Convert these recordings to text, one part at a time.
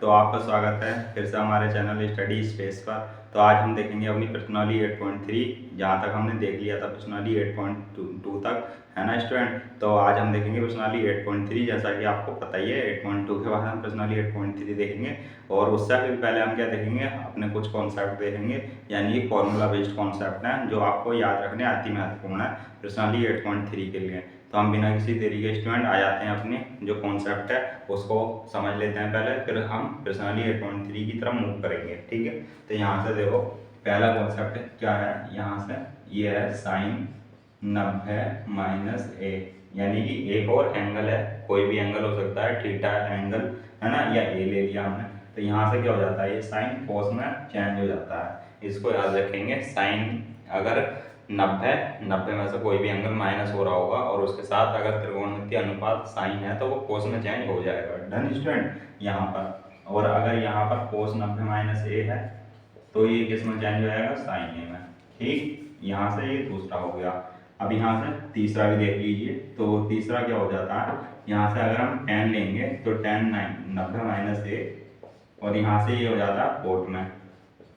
तो आपका स्वागत है फिर से हमारे चैनल स्टडी स्पेस पर। तो आज हम देखेंगे अपनी प्रश्नावली 8.3। जहाँ तक हमने देख लिया था प्रश्नावली 8.2 तक, है ना स्टूडेंट। तो आज हम देखेंगे प्रश्नावली 8.3। जैसा कि आपको पता ही है 8.2 के बाद हम प्रश्नावली 8.3 देखेंगे। और उससे भी पहले हम क्या देखेंगे, अपने कुछ कॉन्सेप्ट देखेंगे, यानी फॉर्मूला बेस्ड कॉन्सेप्ट हैं जो आपको याद रखने अति महत्वपूर्ण है प्रश्नावली 8.3 के लिए। तो हम बिना किसी देरी के स्टूडेंट आ जाते हैं अपने जो कॉन्सेप्ट है उसको समझ लेते हैं पहले, फिर हम प्रश्नावली 8.3 की तरफ मूव करेंगे। ठीक है, तो यहाँ से देखो पहला कॉन्सेप्ट क्या है, यहाँ से ये है साइन 90 माइनस ए, यानी कि एक और एंगल है, कोई भी एंगल हो सकता है, थीटा एंगल है ना, या ए ले लिया हमने। तो यहाँ से क्या हो जाता है, ये साइन कोस में चेंज हो जाता है। इसको याद रखेंगे, साइन अगर 90 में से कोई भी एंगल माइनस हो रहा होगा और उसके साथ अगर त्रिकोणमितीय अनुपात साइन है तो वो कोस में चेंज हो जाएगा। डन स्टूडेंट यहाँ पर। और अगर यहाँ पर कोस 90 माइनस ए है तो ये किस में चेंज हो जाएगा, साइन ए में। ठीक, यहाँ से ये दूसरा हो गया। अब यहाँ से तीसरा भी देख लीजिए। तो तीसरा क्या हो जाता है, यहाँ से अगर हम tan लेंगे तो tan 90 माइनस ए, और यहाँ से ये हो जाता है कोट में।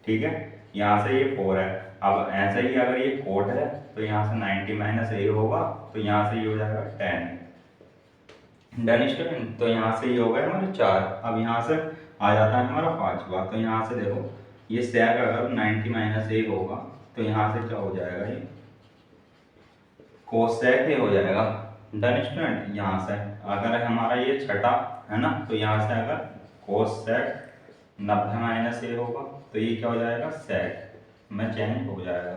ठीक है, यहाँ से ये 4 है। अब ऐसा ही अगर ये कोट है तो यहाँ से 90 माइनस ए होगा, तो यहाँ से ये हो जाएगा 10। Done student. तो यहाँ से ये हो गया हमारे 4। अब यहाँ से आ जाता है हमारा 5वां। तो यहाँ से देखो ये सेक अगर 90 माइनस ए होगा तो यहाँ से क्या हो जाएगा, ये कोसेक ए हो जाएगा। Done student. यहाँ से अगर हमारा ये छठा है ना, तो यहाँ से अगर कोसेक 90 माइनस ए होगा तो ये क्या हो जाएगा, सेक में चेंज हो जाएगा।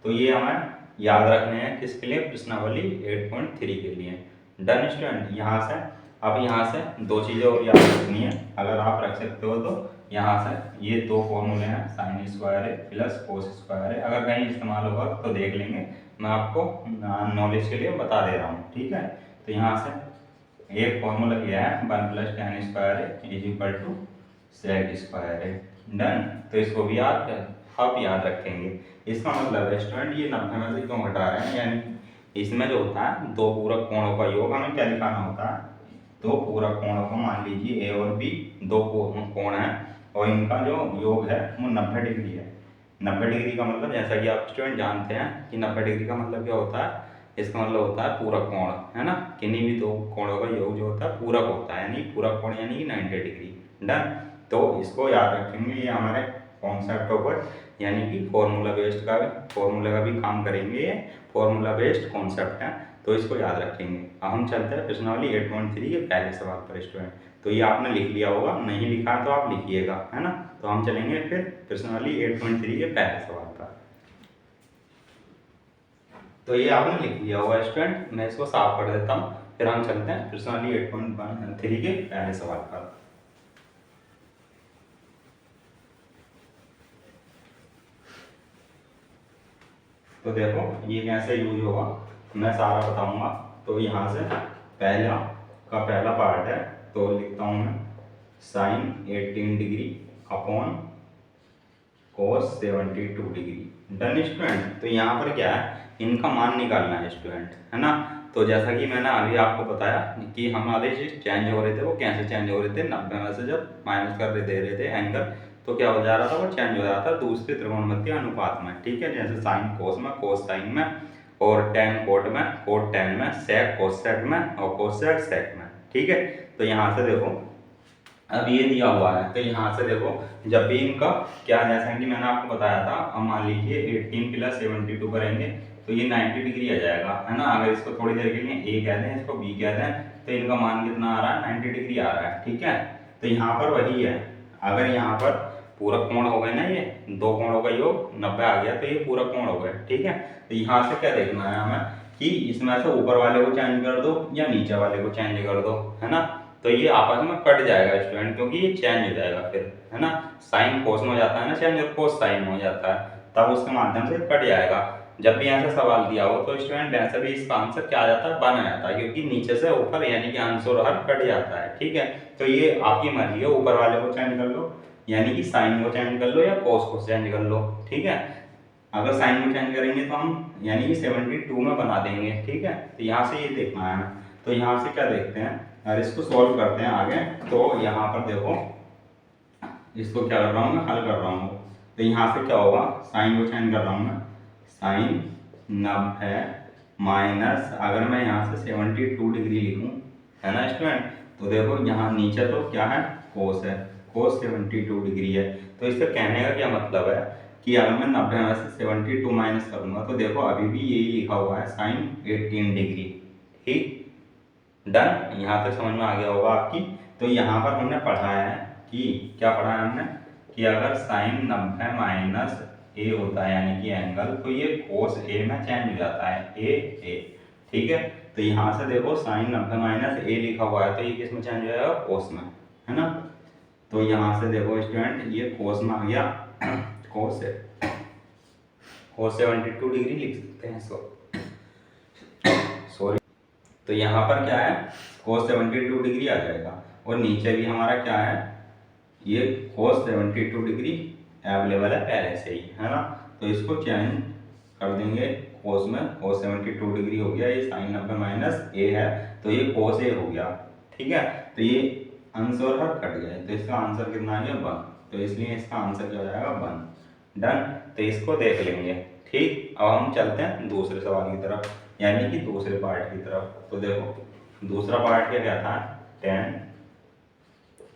तो ये हमें याद रखने हैं किसके लिए, प्रश्नावली 8.3 के लिए। Done student. यहाँ से अब यहाँ से दो चीज़ें और याद रखनी है, अगर आप रख सकते हो तो। यहाँ से ये दो फॉर्मूले हैं, साइन स्क्वायर ए प्लस कोस स्क्वायर ए, अगर कहीं इस्तेमाल होगा तो देख लेंगे, मैं आपको नॉलेज के लिए बता दे रहा हूँ। ठीक है, तो यहाँ से एक फॉर्मूला किया है 1 + tan square A is equal to sec square A. Done. तो इसको भी आप याद रखेंगे। इसका मतलब है स्टूडेंट ये 90 में से क्यों हटा रहे हैं, यानी इसमें जो होता है दो पूरक कोणों का योग हमें क्या दिखाना होता है, दो पूरक कोणों को मान लीजिए ए और बी, दो कोण हैं और इनका जो योग है वो 90 डिग्री है। 90 डिग्री का मतलब जैसा कि आप स्टूडेंट जानते हैं कि 90 डिग्री का मतलब क्या होता है, इसका मतलब होता है पूरक कोण, है ना। किन्हीं भी दो कोणों का योग जो होता है पूरक होता है, यानी पूरक कोण यानी कि 90 डिग्री। डन। तो इसको याद रखेंगे, ये हमारे कॉन्सेप्ट ऊपर यानी कि फॉर्मूला का भी काम करेंगे, ये फॉर्मूला बेस्ड कॉन्सेप्ट है, तो इसको याद रखेंगे। अब हम चलते हैं प्रश्नावली 8.3 के पहले सवाल पर स्टूडेंट। तो ये आपने लिख लिया होगा, नहीं लिखा तो आप लिखिएगा, है ना। तो हम चलेंगे फिर प्रश्नावली 8.3 के पहले सवाल पर। तो ये आपने लिख लिया होगा स्टूडेंट, मैं इसको साफ कर देता हूँ, फिर हम चलते हैं प्रश्नावली 8.3 के पहले सवाल पर। तो देखो ये कैसे यूज होगा मैं सारा बताऊंगा। तो यहाँ से पहला पार्ट है, तो लिखता हूँ मैं sine 18 degree upon cos 72 degree. Done student. तो यहाँ पर क्या है, इनका मान निकालना है स्टूडेंट, है ना। तो जैसा कि मैंने अभी आपको बताया कि हमारे जो चेंज हो रहे थे वो कैसे चेंज हो रहे थे, 90 में से जब माइनस कर दे रहे थे एंगल तो क्या हो जा रहा था, वो चेंज हो रहा था दूसरे त्रिकोणमितीय अनुपात में। ठीक है, जैसे साइन कोस में, कोस साइन में, और टेन कोट में, कोट टेन में, सेक कोस सेक में, और कोस सेक सेक में। ठीक है, तो यहाँ से देखो अब ये दिया हुआ है, तो यहाँ से देखो जब भी इनका क्या, जैसा कि मैंने आपको बताया था, अब मान लीजिए 18 + 72 करेंगे तो ये 90 डिग्री आ जाएगा, है ना। अगर इसको थोड़ी देर के लिए ए कह दें, इसको बी कह दें, तो इनका मान कितना आ रहा है, 90 डिग्री आ रहा है। ठीक है, तो यहाँ पर वही है, अगर यहाँ पर पूरक कोण हो गए ना, ये दो कोणों का योग 90 आ गया तो ये पूरक कोण हो गए। ठीक है, तो यहाँ से क्या देखना है हमें कि इसमें से ऊपर वाले को चेंज कर दो या नीचे वाले को चेंज कर दो, है ना। तो ये आपस में कट जाएगा स्टूडेंट, क्योंकि ये चेंज हो जाएगा फिर, है ना। साइन कोस में हो जाता है ना चेंज, और कोस साइन में हो जाता है, तब उसके माध्यम से कट जाएगा। जब भी ऐसा सवाल दिया हो तो स्टूडेंट वैसे भी इसका आंसर क्या आ जाता है, बन जाता है, क्योंकि नीचे से ऊपर यानी कि आंसर हर कट जाता है। ठीक है, तो ये आपकी मर्जी है, ऊपर वाले को चेंज कर लो यानी कि साइन को चेंज कर लो या कोस को चेंज कर लो। ठीक है, अगर साइन को चेंज करेंगे तो हम यानी कि 72 में बना देंगे। ठीक है, तो यहाँ से ये देखना है हमें। तो यहाँ से क्या देखते हैं, अगर इसको सॉल्व करते हैं आगे, तो यहाँ पर देखो इसको क्या कर रहा हूँ मैं, हल कर रहा हूँ। तो यहाँ से क्या होगा, साइन को चेंज कर रहा हूँ मैं, साइन 90 माइनस, अगर मैं यहाँ से 72 डिग्री लिखूँ, है ना स्टूडेंट, तो देखो यहाँ नीचे तो क्या है, कोस है, कोस 72 डिग्री है। तो इसका कहने का क्या मतलब है कि अगर मैं 90 में से 72 माइनस करूँगा तो देखो अभी भी यही लिखा हुआ है साइन 18 डिग्री। ठीक, डन, यहाँ तक समझ में आ गया होगा आपकी। तो यहाँ पर हमने पढ़ा है कि क्या पढ़ा है हमने कि अगर साइन 90 माइनस ए होता है यानी कि एंगल, तो ये कोस ए में चेंज हो जाता है, ए। ठीक है, तो यहाँ से देखो साइन 90 माइनस ए लिखा हुआ है, तो ये किस में चेंज हो जाएगा, कोस में, है ना। तो यहाँ से देखो स्टूडेंट ये कोस में आ गया, कोस है, कोस 72 डिग्री लिख सकते हैं इसको, सॉरी। तो यहाँ पर क्या है, कोस 72 डिग्री आ जाएगा, और नीचे भी हमारा क्या है, ये कोस 72 डिग्री अवेलेबल है पहले से ही, है ना। तो इसको चेंज कर देंगे कोस में, कोस 72 डिग्री हो गया, ये साइन 90 माइनस ए है, तो ये कोस ए हो गया। ठीक है, तो ये आंसर हर कट गए, तो इसका आंसर कितना आ गया, 1। तो इसलिए इसका आंसर क्या हो जाएगा, 1। डन, तो इसको देख लेंगे। ठीक, अब हम चलते हैं दूसरे सवाल की तरफ, यानी कि दूसरे पार्ट की तरफ। तो देखो दूसरा पार्ट क्या कहता है,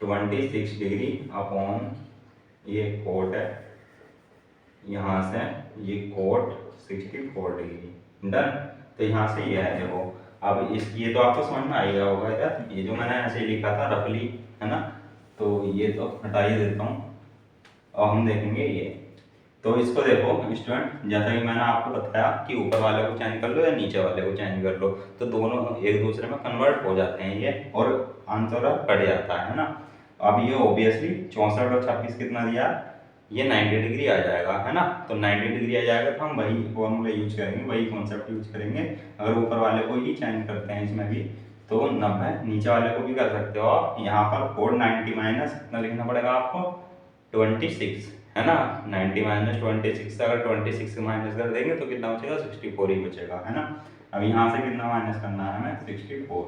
26 डिग्री अपॉन ये कोट है, यहाँ से ये कोट 64 डिग्री। डन, तो यहाँ से ये है देखो, अब इस ये तो आपको समझ में आ गया होगा इधर, ये जो मैंने ऐसे लिखा था रफली, है ना, तो ये तो हटा ही देता हूँ। अब हम देखेंगे ये, तो इसको देखो स्टूडेंट, जैसा कि मैंने आपको बताया कि ऊपर वाले को चेंज कर लो या नीचे वाले को चेंज कर लो, तो दोनों एक दूसरे में कन्वर्ट हो जाते हैं ये, और आंसर कट जाता है ना। अब ये ऑब्वियसली 64 और 26 कितना दिया, ये 90 डिग्री आ जाएगा, है ना। तो 90 डिग्री आ जाएगा, तो हम वही फॉर्मूला यूज करेंगे, वही कॉन्सेप्ट यूज करेंगे। अगर ऊपर वाले को ही चेंज करते हैं इसमें भी, तो 90, नीचे वाले को भी कर सकते हो आप। यहाँ पर 490 माइनस कितना लिखना पड़ेगा आपको, 26, है ना। 90 माइनस 26, अगर 26 माइनस कर देंगे तो कितना बचेगा, 64 ही बचेगा, है ना। अब यहाँ से कितना माइनस करना है हमें, 64।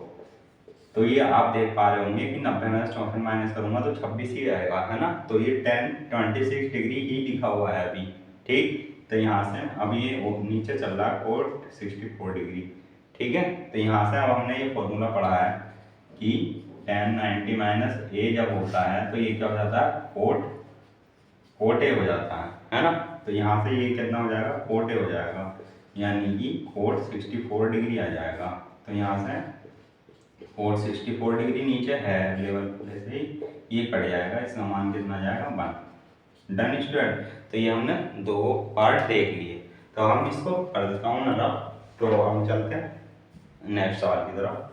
तो ये आप देख पा रहे होंगे कि 90 में 64 माइनस करूंगा तो 26 ही रहेगा, है ना। तो ये 26 डिग्री ही लिखा हुआ है अभी। ठीक, तो यहाँ से अब ये नीचे चल रहा है कोट 64 डिग्री। ठीक है, तो यहाँ से अब हमने ये फॉर्मूला पढ़ा है कि tan 90 माइनस ए जब होता है तो ये क्या हो जाता है, कोट ए हो जाता है ना। तो यहाँ से ये कितना हो जाएगा, कोट ए हो जाएगा, यानी कि कोट 64 डिग्री आ जाएगा। तो यहाँ से कोट 64 डिग्री नीचे है लेवल जैसे ही ये कट जाएगा, इसका मान कितना जाएगा, 1। डन स्टूडेंट, तो ये हमने दो पार्ट देख लिए। तो हम इसको कर देता हूँ ना, तो हम चलते हैं नेक्स्ट सवाल की तरफ।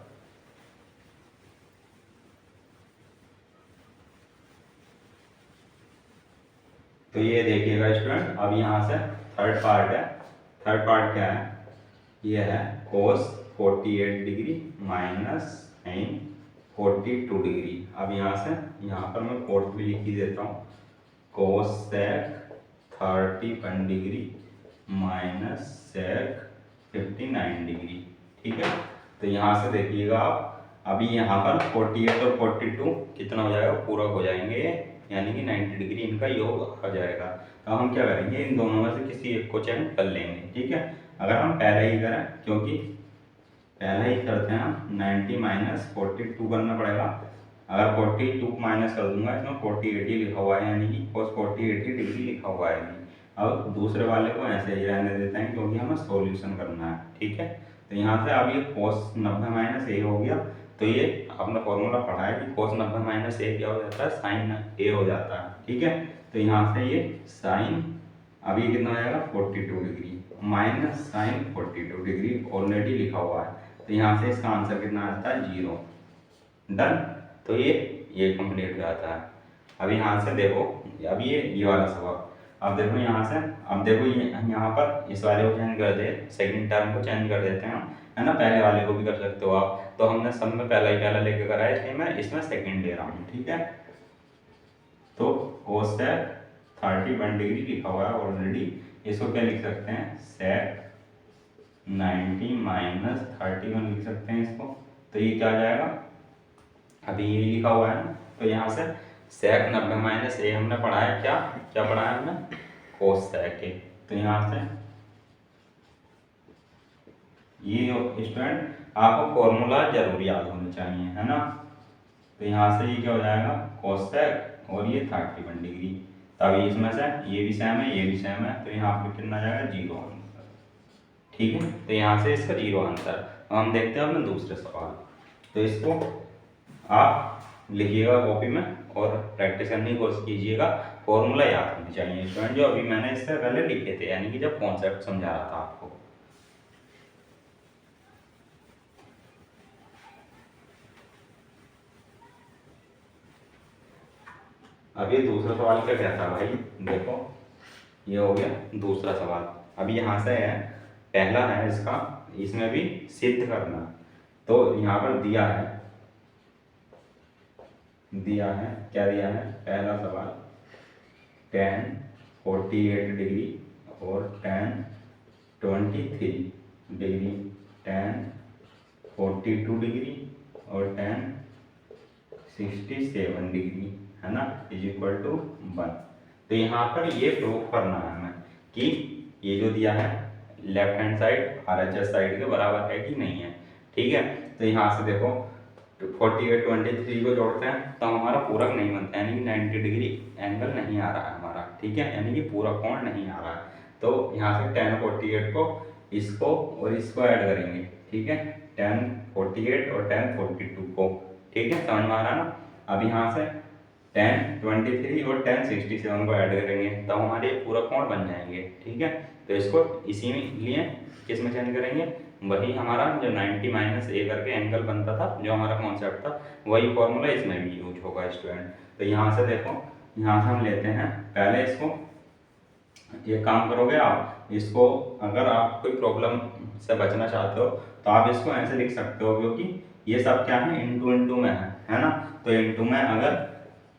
तो ये देखिएगा स्टूडेंट, अब यहाँ से थर्ड पार्ट है। थर्ड पार्ट क्या है, ये है कोस 48 डिग्री माइनस साइन 42 डिग्री। अब यहाँ से यहाँ पर मैं कोट भी लिख ही देता हूँ, कोस सेक 31 डिग्री माइनस सेक 59 डिग्री। ठीक है, तो यहाँ से देखिएगा आप, अभी यहाँ पर 48 और 42 कितना हो जाएगा, पूरा हो जाएंगे, यानी कि 90 डिग्री इनका योग आ जाएगा। तो हम क्या करेंगे, इन दोनों में से किसी एक को चेंज कर लेंगे। ठीक है, अगर हम पहले ही करें, क्योंकि पहले ही करते हैं हम, 90 माइनस 42 करना पड़ेगा। अगर 42 माइनस कर दूंगा, इसमें 48 ही लिखा हुआ है, यानी कि cos 48 डिग्री लिखा हुआ है। अब दूसरे वाले को ऐसे ही रहने देते हैं, क्योंकि हमें सॉल्यूशन करना है। ठीक है, तो यहाँ से अब ये cos 90 माइनस ए हो गया, तो ये आपने फॉर्मूला पढ़ा है कि cos 90 माइनस ए क्या हो जाता है, साइन ए हो जाता है। ठीक है, तो यहाँ से ये साइन, अभी कितना हो जाएगा, 42 degree minus sine 42 degree already लिखा हुआ है, तो यहाँ से इसका आंसर कितना आता है, 0। डन, तो ये कंप्लीट हो जाता है। अब यहाँ से देखो, अब ये वाला सवाल, अब देखो यहाँ से, अब देखो ये यहाँ पर इस वाले को चेंज कर दे, सेकंड टर्म को चेंज कर देते हैं हम, है ना। पहले वाले को भी कर सकते हो आप, तो हमने सब में पहला ही पहला लेके करा है, इसलिए मैं इसमें सेकंड ले रहा हूँ। ठीक है, तो कोसेक 31 डिग्री लिखा हुआ है ऑलरेडी, इसको क्या लिख सकते हैं, सेक 90 माइनस 31 लिख सकते हैं इसको। तो ये क्या आ जाएगा, अभी ये लिखा हुआ है ना, तो यहाँ से सेक 90 माइनस ए हमने पढ़ा है क्या क्या पढ़ा है हमने, कोस सेक ए। तो यहाँ से ये स्टूडेंट आपको फॉर्मूला जरूर याद होना चाहिए, है ना। तो यहाँ से ये क्या हो जाएगा, कोस सेक और ये 31 डिग्री। तभी इसमें से ये भी सेम है, ये भी सेम है, तो यहाँ पे कितना जाएगा, 0 आंसर। ठीक है, तो यहाँ से इसका 0 आंसर। हम देखते हैं अपने दूसरे सवाल। तो इसको आप लिखिएगा कॉपी में और प्रैक्टिस करने की कोशिश कीजिएगा। फॉर्मूला याद होनी चाहिए स्टूडेंट, जो अभी मैंने इससे पहले लिखे थे, यानी कि जब कॉन्सेप्ट समझा रहा था आपको। अब ये दूसरा सवाल क्या कहता है भाई, देखो ये हो गया दूसरा सवाल। अब यहाँ से है, पहला है इसका, इसमें भी सिद्ध करना। तो यहाँ पर दिया है क्या दिया है, पहला सवाल tan 48 डिग्री और tan 23 डिग्री, tan 42 डिग्री और tan 67 डिग्री, है ना, इज इक्वल टू 1। तो यहाँ पर ये प्रूफ करना है हमें कि ये जो दिया है left hand side RHS side के बराबर है कि नहीं है। ठीक है, तो यहाँ से देखो 48 23 को जोड़ते हैं तो हमारा पूरक नहीं बनता, यानी कि 90 डिग्री एंगल नहीं आ रहा है हमारा। ठीक है, यानी कि पूरा कोण नहीं आ रहा है। तो यहाँ से tan 48 को इसको और इसको ऐड करेंगे। ठीक है, tan 48 और tan 42 को, ठीक है, समझ में आ रहा है ना। अब यहाँ से tan 23 और tan 67 को ऐड करेंगे तब हमारे पूरा कोण बन जाएंगे। ठीक है, तो इसको इसी में लिए किस में चेंज करेंगे, वही हमारा जो 90 माइनस ए करके एंगल बनता था, जो हमारा कॉन्सेप्ट था, वही फॉर्मूला इसमें भी यूज होगा स्टूडेंट। तो यहाँ से देखो, यहाँ से हम लेते हैं पहले इसको, ये काम करोगे आप इसको, अगर आप कोई प्रॉब्लम से बचना चाहते हो तो आप इसको ऐसे लिख सकते हो, क्योंकि ये सब क्या है, इंटू में है ना। तो इंटू में अगर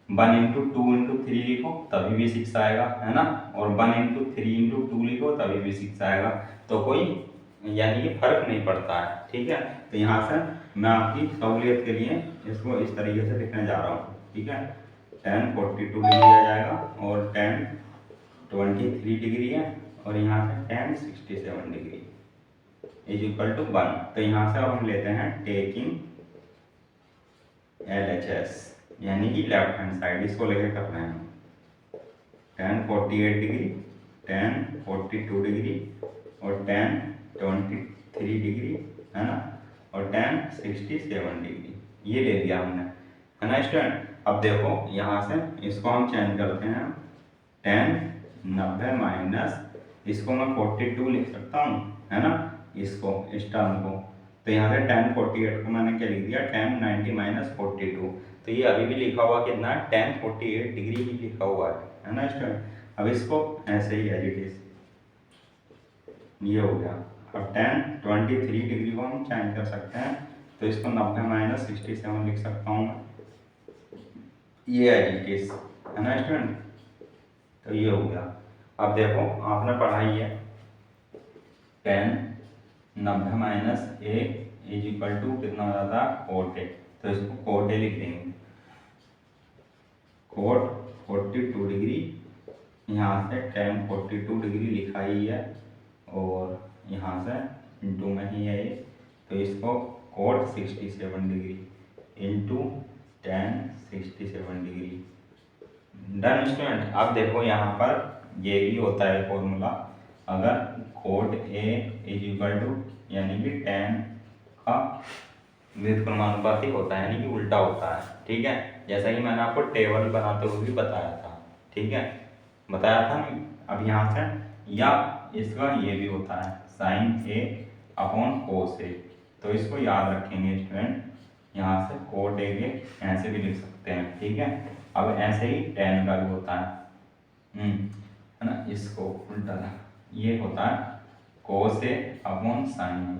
1 इंटू 2 इंटू 3 लिखो तभी भी 6 आएगा, है ना, और 1 इंटू 3 इंटू 2 लिखो तभी भी 6 आएगा। तो कोई यानी कि फर्क नहीं पड़ता है। ठीक है, तो यहाँ से मैं आपकी सहूलियत के लिए इसको इस तरीके से लिखने जा रहा हूँ। ठीक है, tan 42 डिग्री आ जाएगा और tan 23 डिग्री है और यहाँ से tan 67 degree is equal to 1। तो यहाँ से अब हम लेते हैं टेकिंग LHS, यानी कि लेफ्ट हैंड साइड, इसको लेके कर रहे हैं tan 48 डिग्री, tan 42 डिग्री और tan 23 डिग्री, है ना, और tan 67 डिग्री, ये ले लिया हमने, है ना स्टूडेंट। अब देखो यहाँ से इसको हम चेंज करते हैं, tan 90 माइनस इसको मैं 42 लिख सकता हूँ, है ना, इसको इस टर्म को। तो यहाँ से tan 48 को मैंने क्या लिख दिया, tan 90 माइनस 42। तो ये अभी भी लिखा हुआ कितना, tan 48 डिग्री ही लिखा हुआ है ना स्टूडेंट। अब इसको ऐसे ही एज इट इज ये हो गया। अब tan 23 डिग्री को हम चेंज कर सकते हैं, तो इसको 90 माइनस 67 लिख सकता हूँ मैं, ये एज इट इज, है ना स्टूडेंट। तो ये हो गया। अब देखो आपने पढ़ाई है tan 90 minus A is equal to कितना हो जाता है, cot a। तो इसको cot a लिख देंगे, cot 42 डिग्री, यहाँ से tan 42 डिग्री लिखा ही है और यहाँ से इंटू में ही है ये, तो इसको cot 67 degree into tan 67 degree. Done student. अब देखो यहाँ पर ये भी होता है फॉर्मूला, अगर cot a is equal to, यानी कि tan का व्युत्क्रमानुपाती होता है, यानी कि उल्टा होता है। ठीक है, जैसा कि मैंने आपको टेबल बनाते हुए भी बताया था। ठीक है, बताया था ना। अब यहाँ से या इसका ये भी होता है sin a upon cos a, तो इसको याद रखेंगे स्टूडेंट। यहाँ से cot a के ऐसे भी लिख सकते हैं। ठीक है, अब ऐसे ही tan का भी होता है ना, इसको उल्टा ये होता है cos a upon sin a।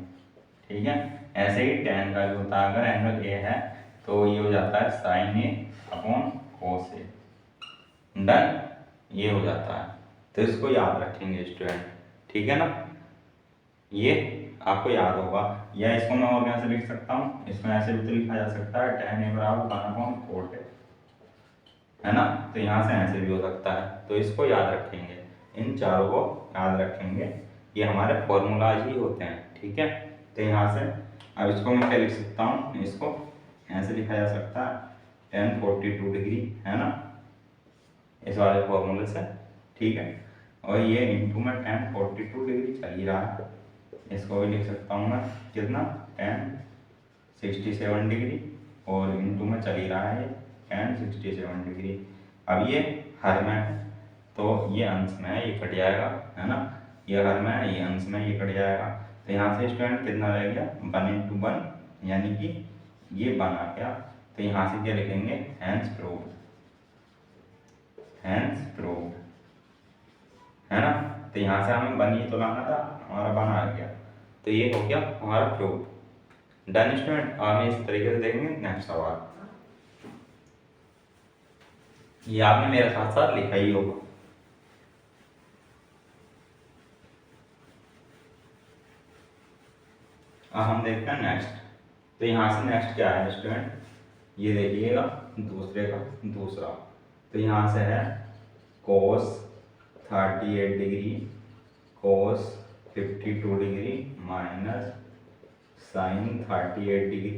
ठीक है, ऐसे ही tan का भी होता है, अगर एंगल a है तो ये हो जाता है sin a upon cos a। Done, ये हो जाता है। तो इसको याद रखेंगे स्टूडेंट। ठीक है ना, ये आपको याद होगा। या इसको मैं और कैसे लिख सकता हूँ, इसमें ऐसे भी तो लिखा जा सकता है tan a बराबर 1 अपॉन cot a। है ना। तो यहाँ से ऐसे भी हो सकता है, तो इसको याद रखेंगे, इन चारों को याद रखेंगे, ये हमारे फॉर्मूलाज ही होते हैं, ठीक है। तो यहाँ से अब इसको मैं क्या लिख सकता हूँ, इसको ऐसे लिखा जा सकता है tan 42 डिग्री, है ना, इस वाले फॉर्मूले से, ठीक है। और ये इंटू में tan 42 डिग्री चल ही रहा है, इसको भी लिख सकता हूँ मैं कितना tan 67 डिग्री, और इंटू में चल ही रहा है ये tan 67 डिग्री। अब ये हर में है, तो ये अंश में है, ये कट जाएगा, है ना, ये हर में है, ये अंश में, ये कट जाएगा। तो यहाँ से स्टूडेंट कितना रह गया 1 इंटू 1, यानी कि ये 1 आ गया। तो यहाँ से क्या लिखेंगे, हैंस प्रूव्ड, हैंस प्रूव्ड, है ना। तो यहाँ से हमें 1 ही तो लाना था, हमारा 1 आ गया, तो ये हो गया हमारा प्रूव्ड। Done student. हम इस तरीके से देखेंगे नेक्स्ट सवाल, ये आपने मेरे साथ साथ लिखा ही होगा। अब हम देखते हैं नेक्स्ट। तो यहाँ से नेक्स्ट क्या है स्टूडेंट, ये देखिएगा दूसरे का दूसरा। तो यहाँ से है cos 38 degree cos 52 degree minus sin 38 degree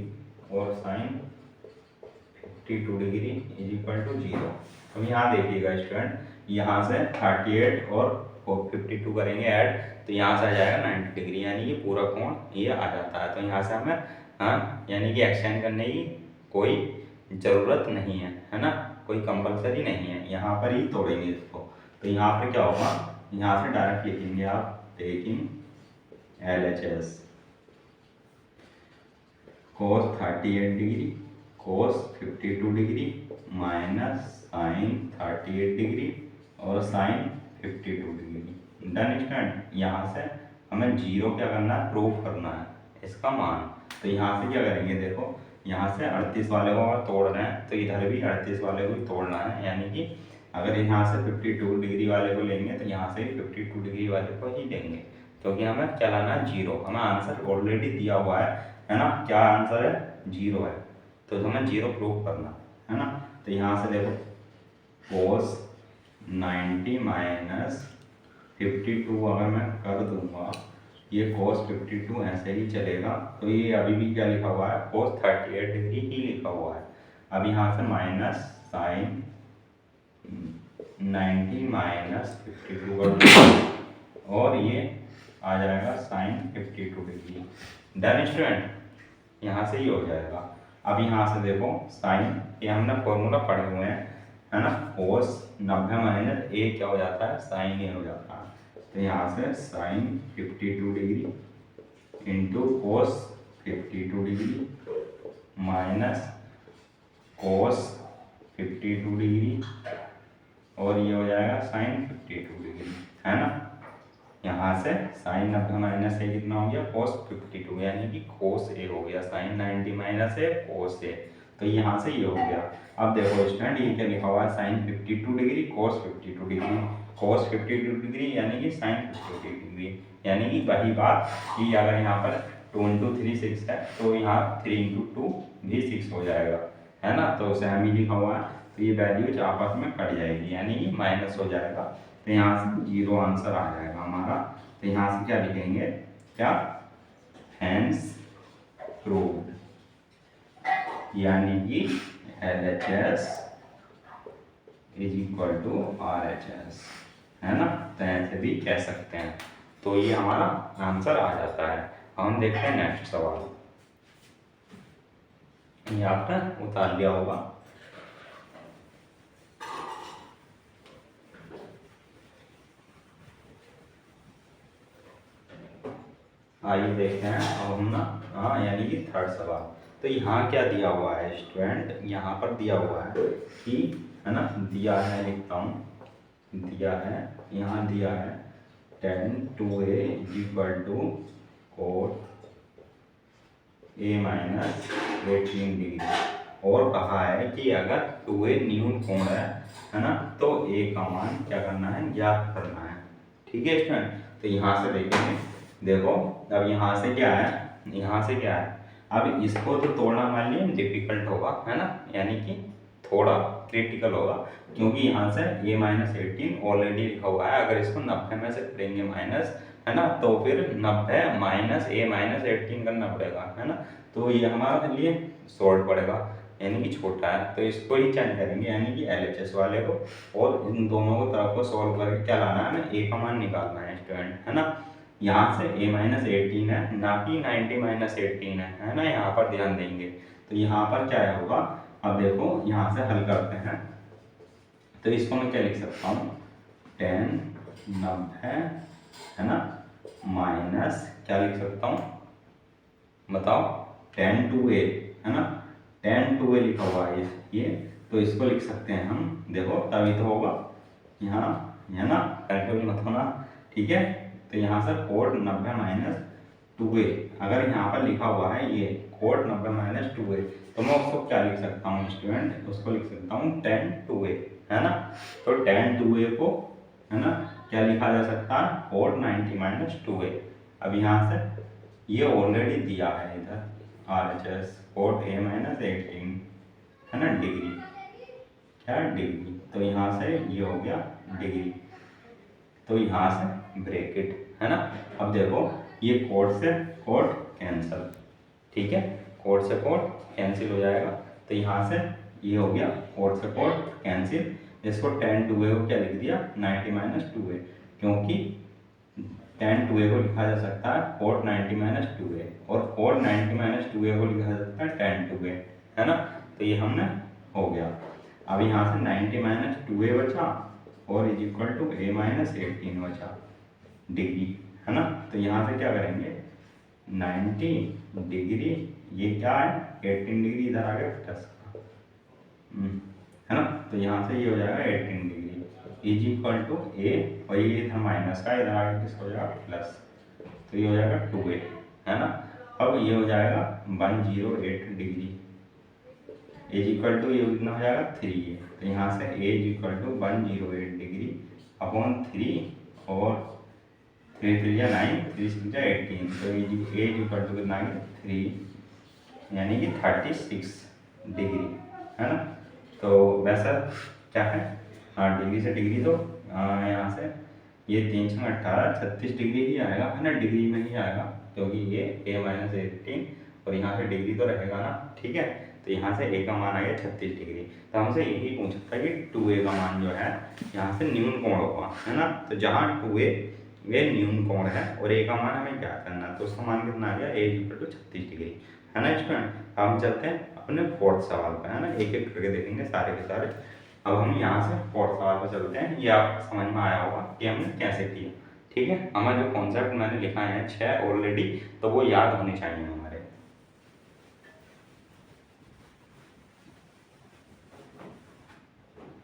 और sin 52 degree is equal to 0। अब यहाँ देखिएगा स्टूडेंट, यहाँ से 38 और 52 करेंगे ऐड, तो यहाँ से आ जाएगा 90 डिग्री, यानी कि पूरा कोण ये आ जाता है। तो यहाँ से हमें यानी कि एक्सटेंड करने की कोई ज़रूरत नहीं है ना, कोई कंपलसरी नहीं है, यहाँ पर ही तोड़ेंगे इसको। तो यहाँ पर क्या होगा, यहाँ से डायरेक्ट लिखेंगे आप taking LHS cos 38 degree cos 52 degree minus sin 38 degree और sin 52 डिग्री। Done student. यहाँ से हमें 0 क्या करना है, प्रूव करना है इसका मान। तो यहाँ से क्या करेंगे, देखो यहाँ से 38 वाले को अगर तोड़ रहे हैं तो इधर भी 38 वाले को भी तोड़ना है, यानी कि अगर यहाँ से 52 डिग्री वाले को लेंगे तो यहाँ से 52 डिग्री वाले को ही लेंगे, क्योंकि हमें क्या लाना है 0। हमें आंसर ऑलरेडी दिया हुआ है ना, क्या आंसर है 0 है, तो हमें 0 प्रूव करना है ना। तो यहाँ से देखो cos 90 माइनस 52 अगर मैं कर दूंगा, ये cos 52 ऐसे ही चलेगा, तो ये अभी भी क्या लिखा हुआ है cos 38 डिग्री ही लिखा हुआ है। अब यहाँ से माइनस sin 90 माइनस 52 कर दूंगा और ये आ जाएगा sin 52 डिग्री। Done student. यहाँ से ही हो जाएगा। अब यहाँ से देखो साइन, ये हमने फॉर्मूला पढ़े हुए हैं, है ना, cos 90 माइनस a क्या हो जाता है, साइन ए हो जाता है। तो यहाँ से sine 52 degree into cos 52 degree minus cos 52 degree और ये हो जाएगा साइन 52 डिग्री, है ना। यहाँ से साइन 90 माइनस ए कितना हो गया cos 52, यानी कि cos a हो गया, sine 90 minus A cos a, तो यहाँ से ये हो गया। अब देखो स्टूडेंट, ये क्या लिखा हुआ है, sine 52 degree cos 52 degree, cos 52 degree यानी कि साइन 52 डिग्री, यानी कि वही बात कि अगर यहाँ पर 2 इंटू 3 6 है तो यहाँ 3 इंटू 2 भी 6 हो जाएगा, है ना। तो सेम ही लिखा हुआ है, तो ये वैल्यूज आपस में कट जाएगी, यानी कि माइनस हो जाएगा, तो यहाँ से 0 आंसर आ जाएगा हमारा। तो यहाँ से क्या लिखेंगे, क्या, हैंस प्रूव्ड, यानी कि LHS is equal to RHS, है ना। तो ऐसे भी कह सकते हैं। तो ये हमारा आंसर आ जाता है। हम देखते हैं नेक्स्ट सवाल, ये आपने उतार लिया होगा। आइए देखते हैं अब हम ना, यानी कि थर्ड सवाल। तो यहाँ क्या दिया हुआ है स्टूडेंट, यहाँ पर दिया हुआ है कि, है ना, दिया है, लिखता हूँ, दिया है, यहाँ दिया है tan 2a is equal to cot a minus 18 degree, और कहा है कि अगर 2a न्यून कोण है ना, तो a का मान क्या करना है, ज्ञात करना है, ठीक है स्टूडेंट। तो यहाँ से देखेंगे, देखो अब यहाँ से क्या है, यहाँ से क्या है, अब इसको तो तोड़ना मान लीजिए डिफिकल्ट होगा, है ना, यानी कि थोड़ा क्रिटिकल होगा, क्योंकि यहाँ से a माइनस 18 ऑलरेडी लिखा हुआ है। अगर इसको 90 में से करेंगे माइनस, है ना, तो फिर 90 माइनस a माइनस 18 करना पड़ेगा, है ना। तो ये हमारे लिए शॉर्ट पड़ेगा, यानी कि छोटा है, तो इसको ही चेंज करेंगे, यानी कि LHS वाले को, और इन दोनों को तरफ को सॉल्व करके क्या लाना है, हमें a का मान निकालना है स्टूडेंट, है ना। यहाँ से a माइनस 18 है, ना कि 90 माइनस 18 है ना। यहाँ पर ध्यान देंगे तो यहाँ पर क्या होगा, अब देखो यहाँ से हल करते हैं, तो इसको मैं क्या लिख सकता हूँ, 10 90, है ना, माइनस क्या लिख सकता हूँ बताओ, 10 2a, है ना, 10 2a लिखा हुआ है ये, तो इसको लिख सकते हैं हम, देखो तभी तो होगा यहाँ, है ना, कंफ्यूज मत होना, ठीक है। तो यहाँ से कोड 90 माइनस 2a, अगर यहाँ पर लिखा हुआ है ये कोड 90 माइनस 2a, तो मैं उसको क्या लिख सकता हूँ स्टूडेंट, उसको लिख सकता हूँ 10 2a, है ना। तो 10 2a को, है ना, क्या लिखा जा सकता है, कोड 90 माइनस 2a। अब यहाँ से ये ऑलरेडी दिया है इधर RHS कोड a माइनस 18, है ना, डिग्री, क्या डिग्री, तो यहाँ से ये हो गया डिग्री, तो यहाँ से ब्रैकेट, है ना। अब देखो ये कोड से कोड कैंसिल, ठीक है, कोड से कोड कैंसिल हो जाएगा, तो यहाँ से ये हो गया कोड से कोड कैंसिल, इसको 10 2a को क्या लिख दिया, 90 माइनस 2a, क्योंकि 10 2a को लिखा जा सकता है कोड 90 माइनस 2a, और कोड 90 माइनस 2a को लिखा जा सकता है 10 2a, है ना। तो ये हमने हो गया। अब यहाँ से 90 माइनस 2a बचा, और is equal to a minus 18 बचा डिग्री, है ना। तो यहाँ से क्या करेंगे, 90 डिग्री, ये क्या है 18 डिग्री, इधर आ गया प्लस का, है ना, तो यहाँ से ये हो जाएगा 18 degree is equal to a, और ये इधर माइनस का, इधर आगे किस हो जाएगा प्लस, तो ये हो जाएगा 2a, है ना। अब ये हो जाएगा 108 डिग्री इज इक्वल टू, ये कितना हो जाएगा 3a, तो यहाँ से a is equal to 108 degree upon 3, और 3 3 या 9, 3 6 18, तो a इज इक्वल टू कितना आ गया 3, यानी कि 36 डिग्री, है ना। तो वैसा क्या है, हाँ डिग्री से डिग्री, तो यहाँ से ये 3 6 18 36 डिग्री ही आएगा, है ना, डिग्री में ही आएगा, क्योंकि ये a माइनस 18 और यहाँ से डिग्री तो रहेगा ना, ठीक है। तो यहाँ से a का मान आ गया 36 डिग्री, तो हमसे यही पूछा था कि 2a का मान जो है यहाँ से न्यून कोण होगा, है ना। तो जहाँ 2a वे न्यून कोण है और a का मान हमें क्या करना है, तो उसका मान कितना आ गया, a इक्वल टू 36 डिग्री, है ना स्टूडेंट। हम चलते हैं अपने फोर्थ सवाल पर, है ना, एक एक करके देखेंगे सारे के सारे। अब हम यहाँ से फोर्थ सवाल पर चलते हैं, ये आपको समझ में आया होगा कि हमने कैसे किया, ठीक है। हमारे जो कॉन्सेप्ट मैंने लिखा है 6 ऑलरेडी, तो वो याद होने चाहिए हमारे।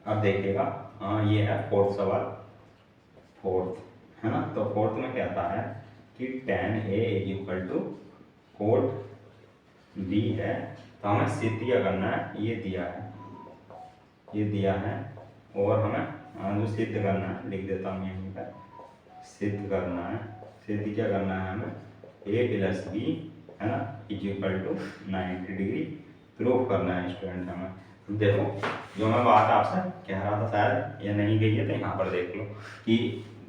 अब देखिएगा, ये है फोर्थ सवाल, फोर्थ, है ना। तो फोर्थ में क्या आता है कि tan a is equal to cot b है, तो हमें सिद्ध क्या करना है, ये दिया है, ये दिया है, और हमें जो सिद्ध करना है लिख देता हूँ यहीं पर, सिद्ध करना है, सिद्ध क्या करना है हमें, a प्लस b, है ना, is equal to 90 degree proof करना है स्टूडेंट हमें। देखो जो मैं बात आपसे कह रहा था, शायद या नहीं गई है तो यहाँ पर देख लो कि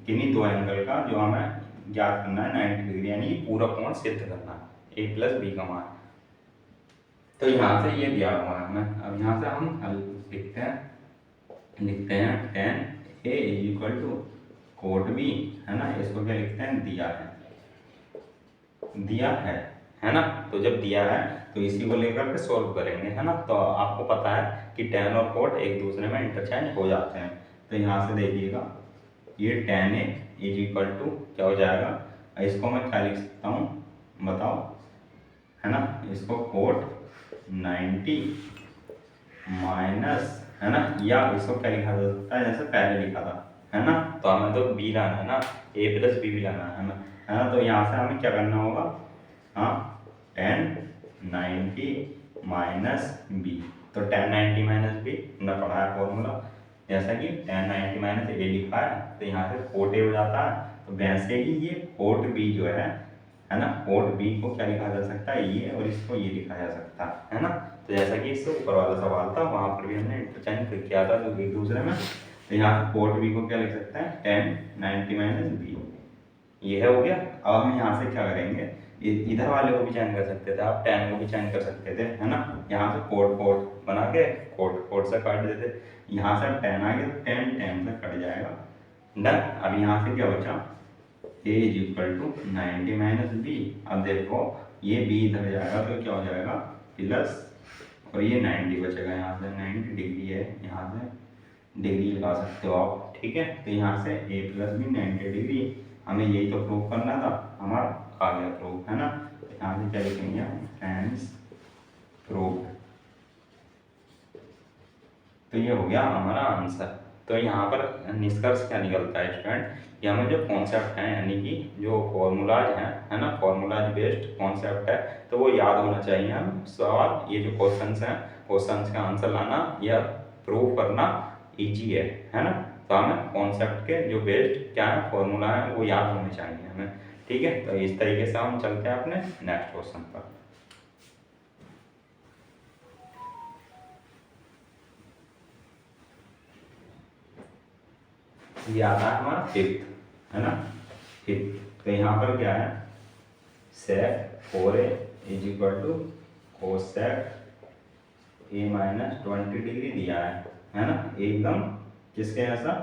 किन्हीं दो एंगल का जो हमें ज्ञात करना है 90 डिग्री, यानी कि पूरा कोण सिद्ध करना है, a प्लस बी का मान। तो यहाँ से ये दिया हुआ है हमें, अब यहाँ से हम हल लिखते हैं tan a is equal to cot b, है ना, इसको क्या लिखते हैं, दिया है ना। तो जब दिया है तो इसी को लेकर के सॉल्व करेंगे, है ना। तो आपको पता है कि tan और कोट एक दूसरे में इंटरचेंज हो जाते हैं, तो यहाँ से देखिएगा ये tan a is equal to क्या हो जाएगा, इसको मैं क्या लिख सकता हूँ बताओ, है ना, इसको कोट 90 माइनस, है ना, या इसको क्या लिखा जा सकता है जैसे पहले लिखा था, है ना। तो हमें तो b लाना है ना, a प्लस बी भी लाना है ना, है ना। तो यहाँ से हमें क्या करना होगा, हाँ tan 90 माइनस बी, तो tan 90 माइनस बी हमने पढ़ा है फॉर्मूला, जैसा कि tan 90 माइनस ए लिखा है, तो यहाँ से कोट ए हो जाता है, तो वैसे ही ये कोट बी जो है ना, कोट बी को क्या लिखा जा सकता है, ये, और इसको ये लिखा जा सकता है ना। तो जैसा कि इससे ऊपर वाला सवाल था वहाँ पर भी हमने इंटरचेंज किया था तो एक दूसरे में। तो यहाँ कोट बी को क्या लिख सकते हैं, टेन 90 माइनस बी, ये हो गया। अब हम यहाँ से क्या करेंगे, इधर वाले को भी चेंज कर सकते थे, आप टेन को भी चेंज कर सकते थे, है ना। यहाँ से कोट कोट बना के कोट कोट से काट देते, यहाँ से टेन आ गया तो टेन टेन से कट जाएगा, डन। अब यहाँ से क्या बचा, a is equal to 90 minus B. अब देखो ये b इधर जाएगा तो क्या हो जाएगा प्लस, और ये 90 बचेगा, यहाँ से 90 डिग्री है, यहाँ से डिग्री लगा सकते हो आप, ठीक है। तो यहाँ से a प्लस बी 90 डिग्री, हमें यही तो प्रूव करना था, हमारा आ गया प्रूफ, है ना। तो यहाँ से क्या लिखेंगे हम, फ्रेंड्स प्रूफ। तो ये हो गया हमारा आंसर। तो यहाँ पर निष्कर्ष क्या निकलता है स्टूडेंट, कि हमें जो कॉन्सेप्ट है यानी कि जो फॉर्मूलाज हैं, है ना, फॉर्मूलाज बेस्ड कॉन्सेप्ट है, तो वो याद होना चाहिए। हम सवाल, ये जो क्वेश्चंस हैं, क्वेश्चंस का आंसर लाना या प्रूव करना इजी है ना। तो हमें कॉन्सेप्ट के जो बेस्ड क्या है फॉर्मूला है वो याद होने चाहिए हमें, ठीक है। तो इस तरीके से हम चलते हैं अपने नेक्स्ट क्वेश्चन पर। ये आता है हमारा फिफ्थ, है ना, फिफ्थ। तो यहाँ पर क्या है, sec 4a is equal to cosec a minus 20 degree दिया है ना, एकदम किसके ऐसा,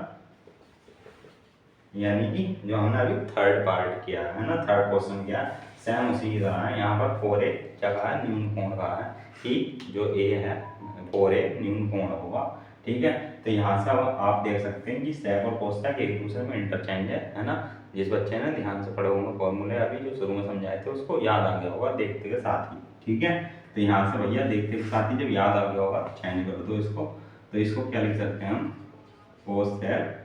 यानी कि जो हमने अभी थर्ड पार्ट किया है ना, थर्ड क्वेश्चन किया सेम उसी की तरह है। यहाँ पर 4a क्या कहा है, न्यून कोण कहा है कि जो a है 4a न्यून कोण होगा, ठीक है। तो यहाँ से अब आप देख सकते हैं कि सेक और कोसेक एक दूसरे में इंटरचेंज है ना। जिस बच्चे ने ध्यान से पढ़े होंगे फॉर्मूले अभी जो शुरू में समझाए थे उसको याद आ गया होगा देखते के साथ ही, ठीक है। तो यहाँ से भैया देखते के साथ ही जब याद आ गया होगा चेंज कर दो इसको। तो इसको क्या लिख सकते हैं हम, कोसेक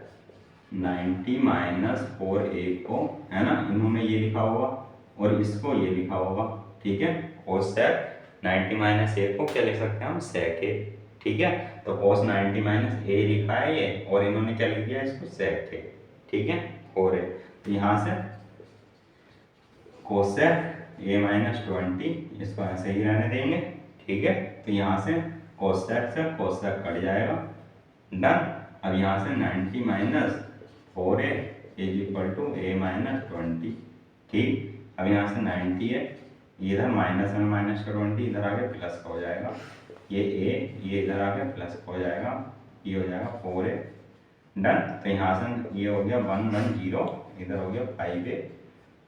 90 माइनस 4a को, है ना, इन्होंने ये लिखा होगा और इसको ये लिखा होगा, ठीक है। कोसेक 90 माइनस a को क्या लिख सकते हैं हम, सेक a, ठीक है। तो cos 90 माइनस a लिखा है ये, और इन्होंने क्या लिख दिया इसको सेक a, ठीक है, 4a। तो यहाँ से कोसेक a माइनस 20 इसको ऐसे ही रहने देंगे, ठीक है। तो यहाँ से कोसेक से कोसेक कट जाएगा, डन। अब यहाँ से 90 minus 4a is equal to a minus 20, ठीक। अब यहाँ से 90 है, इधर माइनस में माइनस का 20 इधर आगे प्लस का हो जाएगा, ये a ये इधर आगे प्लस का हो जाएगा, ये हो जाएगा 4a, डन। तो यहाँ से ये हो गया 1 1 0, इधर हो गया 5a।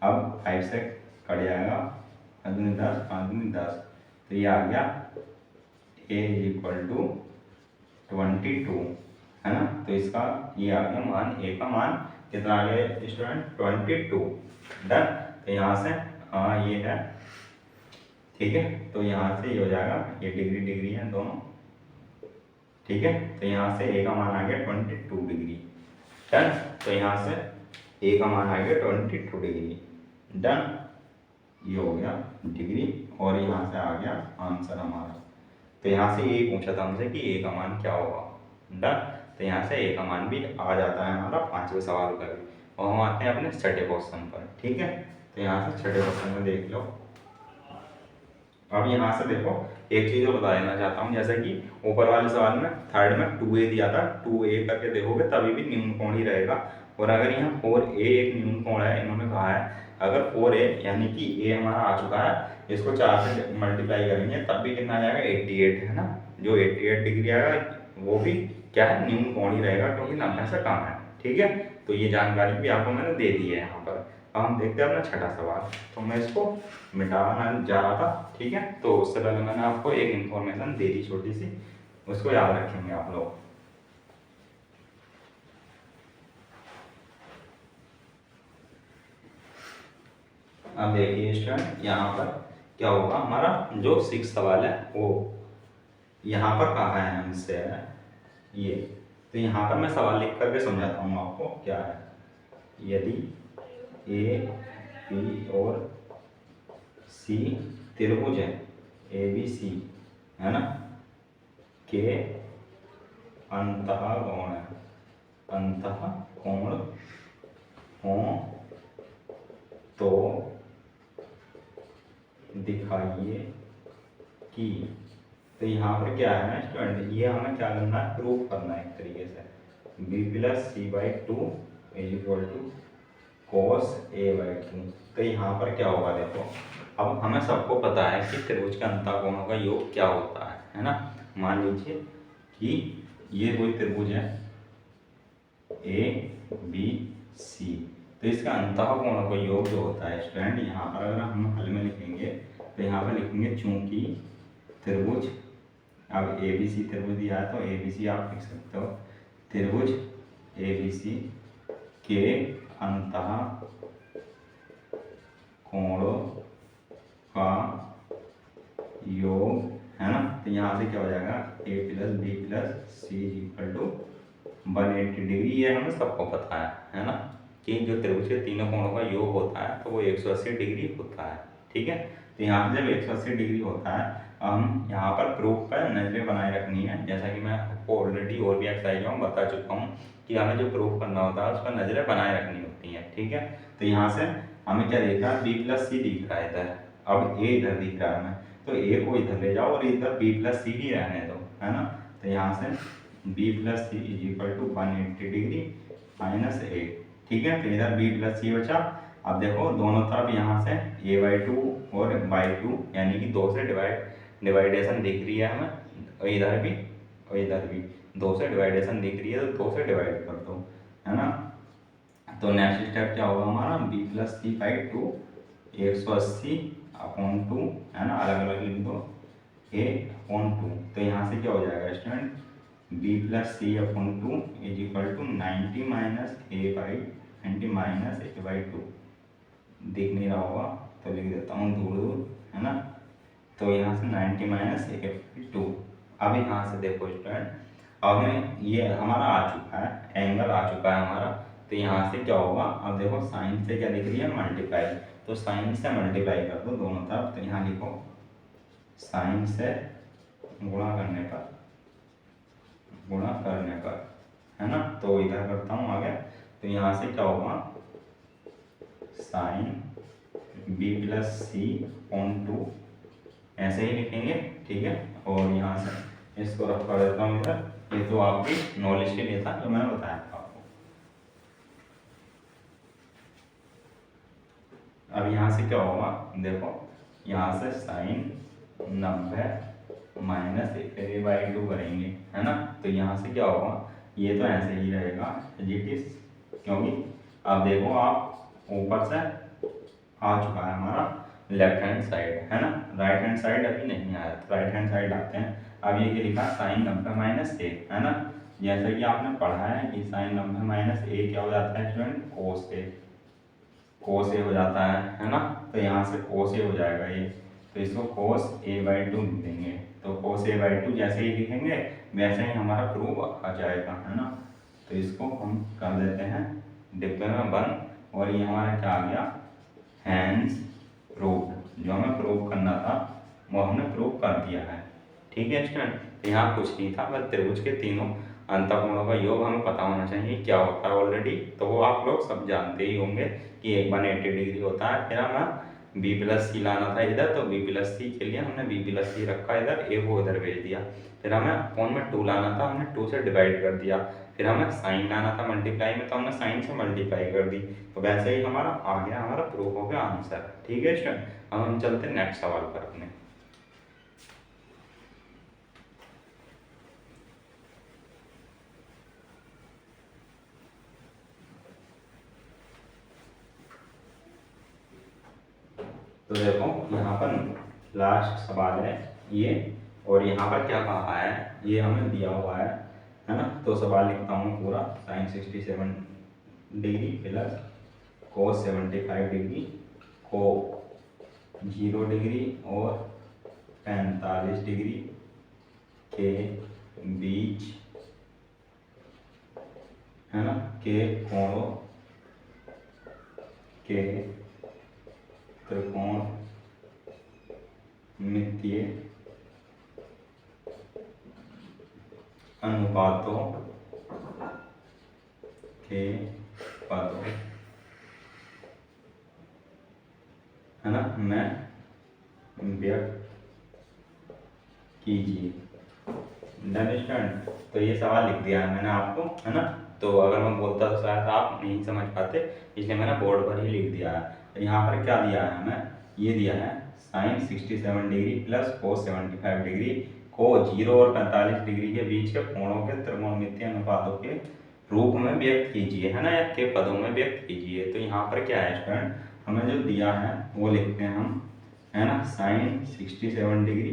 अब 5 से कट जाएगा 5 दूनी 10 5 दूनी 10, तो ये आ गया a इज इक्वल टू 22, है ना। तो इसका ये आ गया मान, a का मान कितना आ गया स्टूडेंट, 22, डन। तो यहाँ से ये है, ठीक है। तो यहाँ से ये हो जाएगा, ये डिग्री डिग्री है दोनों, ठीक है। तो यहाँ से a का मान आ गया 22 डिग्री, डन। तो यहाँ से a का मान आ गया 22 डिग्री, डन। ये हो गया डिग्री और यहाँ से आ गया आंसर हमारा। तो यहाँ से ये पूछा था हमसे कि a का मान क्या होगा, डन। तो यहाँ से a का मान भी आ जाता है हमारा 5वें सवाल का भी। और हम आते हैं अपने छठे क्वेश्चन पर, ठीक है। तो यहाँ से छठे क्वेश्चन में देख लो। अब यहाँ से देखो एक चीज़ और बता देना चाहता हूँ, जैसे कि ऊपर वाले सवाल में थर्ड में 2a दिया था, 2a करके देखोगे तभी भी न्यून कोण ही रहेगा। और अगर यहाँ 4a एक न्यून कोण है, इन्होंने कहा है अगर 4a यानी कि a हमारा आ चुका है, इसको 4 से मल्टीप्लाई करेंगे तब भी कितना आ जाएगा 88, है ना। जो 88 डिग्री आएगा वो भी क्या है, न्यून कोण ही रहेगा क्योंकि 90 से कम है, ठीक है। तो ये जानकारी भी आपको मैंने दे दी है यहाँ पर। अब हम देखते हैं अपना छठा सवाल। तो मैं इसको मिटाना जा रहा था, ठीक है। तो उससे पहले मैंने आपको एक इन्फॉर्मेशन दे दी छोटी सी, उसको याद रखेंगे आप लोग। अब देखिए स्टूडेंट, यहाँ पर क्या होगा, हमारा जो 6 सवाल है वो यहाँ पर कहा है हमसे ये। तो यहाँ पर मैं सवाल लिख करके समझाता हूँ आपको क्या है। यदि ए बी और सी त्रिभुज है, ए बी सी, है ना, के अंतःकोण है, अंतःकोण हो तो दिखाइए कि। तो पर क्या है ना स्टूडेंट, ये हमें क्या करना है, प्रूफ करना है एक तरीके से। B plus C by two is equal to cos A by two. तो यहाँ पर क्या होगा देखो, अब हमें सबको पता है कि त्रिभुज के अंतःकोणों का योग क्या होता है ना। मान लीजिए कि ये कोई त्रिभुज है ए बी सी, तो इसका अंतःकोणों का योग जो होता है स्टूडेंट, यहाँ पर अगर हम हल में लिखेंगे तो यहाँ पर लिखेंगे चूंकि त्रिभुज, अब ए बी सी त्रिभुज दिया है तो ए बी सी आप लिख सकते हो, त्रिभुज ए बी सी के अंतः कोणों का योग है ना। तो यहाँ से क्या हो जाएगा, A plus B plus C equal to 180 degree. ये हमें सबको पता है ना, कि जो त्रिभुज के तीनों कोणों का योग होता है तो वो 180 डिग्री होता है। ठीक है, तो यहाँ से जब 180 डिग्री होता है, हम यहाँ पर प्रूफ पर नजरें बनाए रखनी है। जैसा कि मैं आपको ऑलरेडी और भी एक्सरसाइजों में बता चुका हूँ कि हमें जो प्रूफ करना होता है उस पर नजरें बनाए रखनी होती हैं। ठीक है, तो यहाँ से हमें क्या दिख रहा है, बी प्लस सी दिख रहा है इधर, अब ए इधर दिख रहा है हमें, तो ए को इधर ले जाओ और इधर बी प्लस सी भी रहने दो, है ना। तो यहाँ से B plus C is equal to 180 degree minus A. ठीक है, तो इधर बी प्लस सी बचा। अब देखो दोनों तरफ यहाँ से ए बाई टू और बाई टू यानी कि 2 से डिवाइडेशन दिख रही है हमें, और इधर भी 2 से डिवाइडेशन दिख रही है, तो 2 से डिवाइड कर दो, है ना। तो नेक्स्ट स्टेप क्या होगा हमारा, B plus C by two 180 upon two, है ना, अलग अलग लिख दो, ए अपॉन टू। तो यहाँ से क्या हो जाएगा student, B plus C upon two is equal to 90 minus A by two. दिख नहीं रहा होगा तो लिख देता हूँ दूर दूर, है ना। तो यहाँ से 90 माइनस ए बाई टू। अब यहाँ से देखो स्टूडेंट, अब में ये हमारा आ चुका है, एंगल आ चुका है हमारा। तो यहाँ से क्या होगा, अब देखो साइन से क्या दिख रही है, मल्टीप्लाई, तो साइन से मल्टीप्लाई कर दो दोनों तरफ। तो यहाँ लिखो साइन से गुणा करने पर, है ना। तो इधर करता हूँ आगे, तो यहाँ से क्या होगा, sine B plus C on two, ऐसे ही लिखेंगे। ठीक है, और यहाँ से इसको रख कर देता हूँ इधर। ये तो आपकी नॉलेज के लिए था जो मैंने बताया था आपको। अब यहाँ से क्या होगा देखो, यहाँ से sine 90 minus A by two करेंगे, है ना। तो यहाँ से क्या होगा, ये तो ऐसे ही रहेगा इट इज, क्योंकि अब देखो आप ऊपर से आ चुका है हमारा लेफ्ट हैंड साइड, है ना। राइट हैंड साइड अभी नहीं आया, तो राइट हैंड साइड आते हैं। अब ये लिखा साइन 90 माइनस ए, है ना। जैसे कि आपने पढ़ा है कि साइन 90 माइनस ए क्या हो जाता है स्टूडेंट, कोस ए हो जाता है ना। तो यहाँ से कोस ए हो जाएगा ये, तो इसको कोस ए बाई टू लिख देंगे। तो कोस ए बाई टू जैसे ही लिखेंगे वैसे ही हमारा प्रूफ आ जाएगा, है ना। तो इसको हम कर देते हैं डिब्बे में बंद, और ये हमारा क्या आ गया, हैंस प्रूफ। जो हमें प्रूफ करना था वो हमने प्रूफ कर दिया है। ठीक है स्टूडेंट, यहाँ कुछ नहीं था, बस त्रिभुज के तीनों अंतःकोणों का योग हमें पता होना चाहिए क्या होता है ऑलरेडी, तो वो आप लोग सब जानते ही होंगे कि एक 180 डिग्री होता है। फिर हमें बी प्लस सी लाना था इधर, तो बी प्लस सी के लिए हमने बी प्लस सी रखा इधर, ए को इधर भेज दिया। फिर हमें अपॉन में 2 लाना था, हमने 2 से डिवाइड कर दिया। फिर हमें साइन लाना था मल्टीप्लाई में, तो हमने साइन से मल्टीप्लाई कर दी। तो वैसे ही हमारा आ गया, हमारा प्रूफ हो गया आंसर। ठीक है स्टूडेंट, अब हम चलते हैं नेक्स्ट सवाल पर अपने। तो देखो यहाँ पर लास्ट सवाल है ये, और यहाँ पर क्या कहा है ये हमें दिया हुआ है ना। तो सवाल लिखता हूँ पूरा, sine 67 degree plus cos 75 degree को 0 डिग्री और 45 डिग्री के बीच, है ना, के कोणों के त्रिकोण मितीय अनुपातों के पदों, है ना, में व्यक्त कीजिए। Done student. तो ये सवाल लिख दिया है मैंने आपको, है ना। तो अगर मैं बोलता तो शायद आप नहीं समझ पाते, इसलिए मैंने बोर्ड पर ही लिख दिया है। तो यहाँ पर क्या दिया है हमें, ये दिया है sine 67 degree plus cos 75 degree को 0 और 45 डिग्री के बीच के कोणों के त्रिकोणमितीय अनुपातों के रूप में व्यक्त कीजिए, है ना, या के पदों में व्यक्त कीजिए। तो यहाँ पर क्या है स्टूडेंट, हमें जो दिया है वो लिखते हैं हम, है ना, sine 67 degree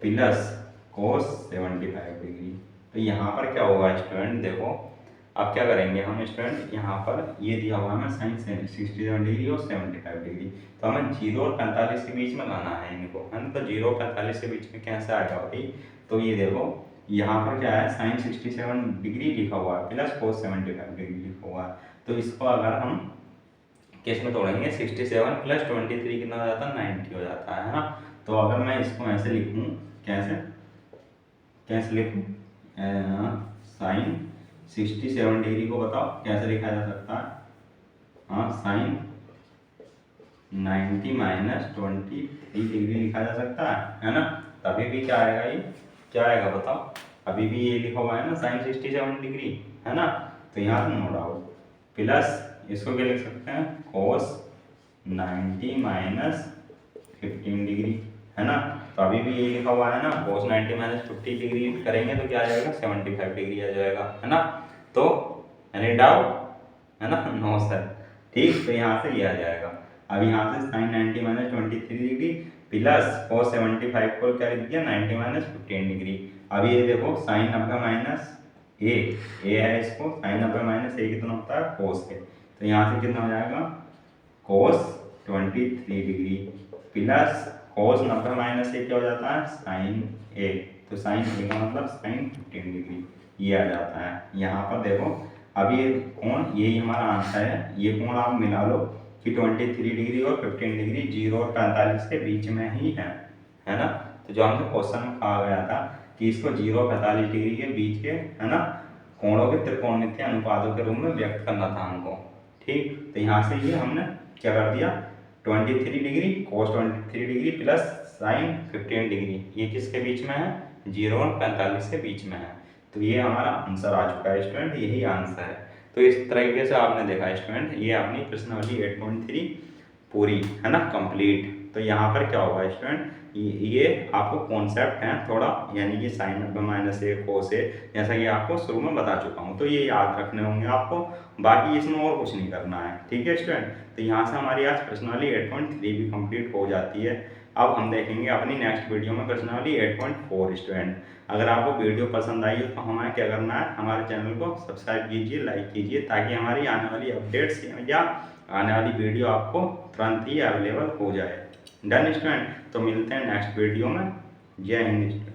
plus cos 75 degree. तो यहाँ पर क्या होगा स्टूडेंट, देखो अब क्या करेंगे हम स्टूडेंट, यहाँ पर ये दिया हुआ है साइन 67 डिग्री और 75 डिग्री, तो हमें 0 और 45 के बीच में लाना है इनको, है ना। तो 0 और 45 के बीच में कैसे आएगा भाई, तो ये देखो यहाँ पर क्या है, साइन 67 डिग्री लिखा हुआ है प्लस कोस 75 डिग्री लिखा हुआ है। तो इसको अगर हम किस में तोड़ेंगे, 67 प्लस 23 कितना हो जाता है, 90 हो जाता है ना। तो अगर मैं इसको ऐसे लिखूँ, कैसे कैसे लिखूँ, साइन 67 डिग्री को बताओ कैसे लिखा जा सकता है, हाँ, साइन 90 माइनस 23 डिग्री लिखा जा सकता है ना। तभी भी क्या आएगा, ये क्या आएगा बताओ, अभी भी ये लिखा हुआ है ना साइन 67 डिग्री, है ना। तो यहाँ नो डाउट प्लस इसको क्या लिख सकते हैं, कोस 90 माइनस 15 डिग्री, है ना। तो अभी भी ये लिखा हुआ है ना, कोस 90 माइनस 50 डिग्री करेंगे तो क्या आ जाएगा, 75 डिग्री आ जाएगा, है ना। तो एनी डाउट, है ना, नो सर, ठीक। तो यहाँ से ये आ जाएगा। अब यहाँ से sine 90 minus 23 degree plus cos 75 को क्या लिख दिया, 90 माइनस 15 डिग्री। अब ये देखो साइन 90 माइनस ए है, इसको साइन 90 माइनस ए कितना होता है, कोस है। तो यहाँ से कितना हो जाएगा, कोस 23 डिग्री प्लस कोस 90 माइनस ए क्या हो जाता है, साइन ए। तो साइन ए का मतलब साइन 15 डिग्री, ये आ जाता है। यहाँ पर देखो अब ये कोण, यही हमारा आंसर है, ये कोण आप मिला लो कि 23 डिग्री और 15 डिग्री 0 और 45 के बीच में ही है ना। तो जो हमसे क्वेश्चन में कहा गया था कि इसको 0 और 45 डिग्री के बीच के, है ना, कोणों के त्रिकोणमितीय अनुपातों के रूप में व्यक्त करना था हमको, ठीक। तो यहाँ से ये हमने क्या कर दिया, 23 डिग्री कोस 23 डिग्री प्लस साइन 15 डिग्री, ये किसके बीच में है, 0 और 45 के बीच में है। तो ये हमारा आंसर आ चुका है स्टूडेंट, यही आंसर है। तो इस तरीके से आपने देखा स्टूडेंट, ये अपनी प्रश्नावली 8.3 पूरी, है ना, कंप्लीट। तो यहाँ पर क्या होगा स्टूडेंट, ये आपको कॉन्सेप्ट है थोड़ा, यानी कि साइन 90 माइनस ए कोस ए, जैसा कि आपको शुरू में बता चुका हूँ, तो ये याद रखने होंगे आपको, बाकी इसमें और कुछ नहीं करना है, ठीक है स्टूडेंट। तो यहाँ से हमारी आज प्रश्नावली 8.3 भी कंप्लीट हो जाती है। अब हम देखेंगे अपनी नेक्स्ट वीडियो में प्रश्नावली 8.4 स्टूडेंट। अगर आपको वीडियो पसंद आई हो तो हमें क्या करना है, हमारे चैनल को सब्सक्राइब कीजिए, लाइक कीजिए, ताकि हमारी आने वाली अपडेट्स या आने वाली वीडियो आपको तुरंत ही अवेलेबल हो जाए। डन स्टूडेंट, तो मिलते हैं नेक्स्ट वीडियो में। जय हिंद स्टूडेंट।